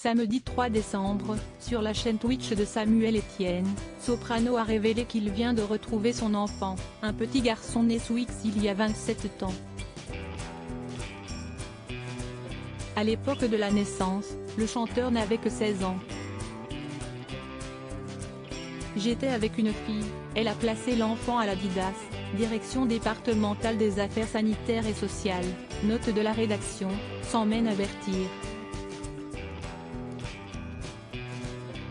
Samedi 3 décembre, sur la chaîne Twitch de Samuel Etienne, Soprano a révélé qu'il vient de retrouver son enfant, un petit garçon né sous X il y a 27 ans. À l'époque de la naissance, le chanteur n'avait que 16 ans. J'étais avec une fille, elle a placé l'enfant à la DIDAS, Direction départementale des affaires sanitaires et sociales, note de la rédaction, sans même avertir.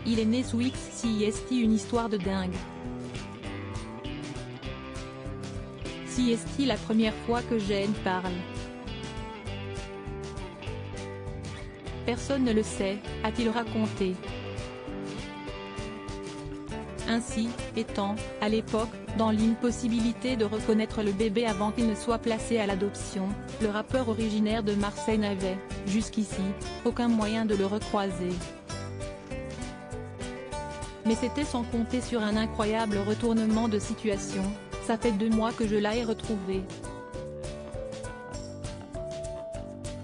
Il est né sous XCST, une histoire de dingue. CST, la première fois que Jane parle. Personne ne le sait, a-t-il raconté. Ainsi, étant, à l'époque, dans l'impossibilité de reconnaître le bébé avant qu'il ne soit placé à l'adoption, le rappeur originaire de Marseille n'avait, jusqu'ici, aucun moyen de le recroiser. Mais c'était sans compter sur un incroyable retournement de situation, ça fait 2 mois que je l'ai retrouvé.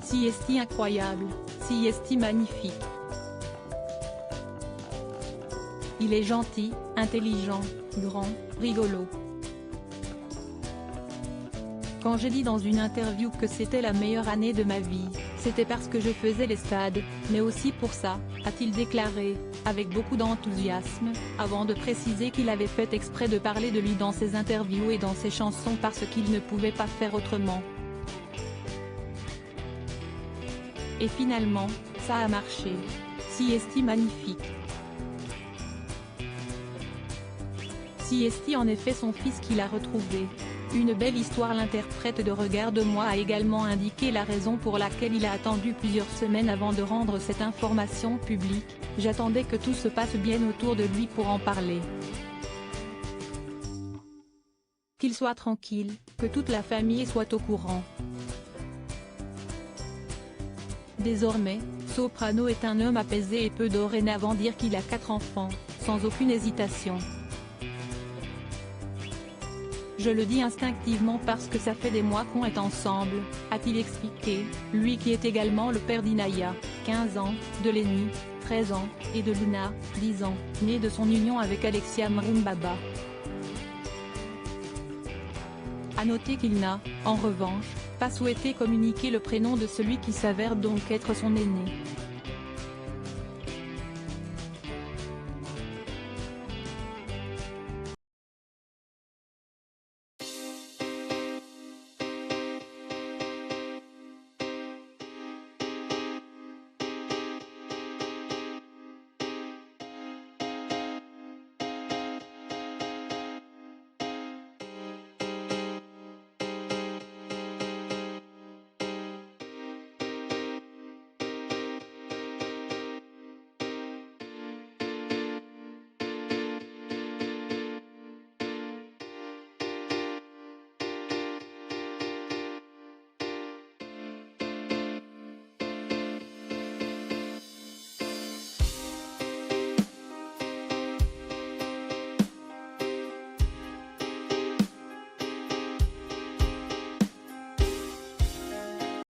CST incroyable, CST magnifique. Il est gentil, intelligent, grand, rigolo. Quand j'ai dit dans une interview que c'était la meilleure année de ma vie, c'était parce que je faisais les stades, mais aussi pour ça, a-t-il déclaré, avec beaucoup d'enthousiasme, avant de préciser qu'il avait fait exprès de parler de lui dans ses interviews et dans ses chansons parce qu'il ne pouvait pas faire autrement. Et finalement, ça a marché. CST magnifique. CST en effet son fils qu'il a retrouvé. Une belle histoire. L'interprète de Regarde-moi a également indiqué la raison pour laquelle il a attendu plusieurs semaines avant de rendre cette information publique: j'attendais que tout se passe bien autour de lui pour en parler. Qu'il soit tranquille, que toute la famille soit au courant. Désormais, Soprano est un homme apaisé et peut dorénavant dire qu'il a 4 enfants, sans aucune hésitation. Je le dis instinctivement parce que ça fait des mois qu'on est ensemble, a-t-il expliqué, lui qui est également le père d'Inaya, 15 ans, de Lenny, 13 ans, et de Luna, 10 ans, née de son union avec Alexia Mrumbaba. A noter qu'il n'a, en revanche, pas souhaité communiquer le prénom de celui qui s'avère donc être son aîné.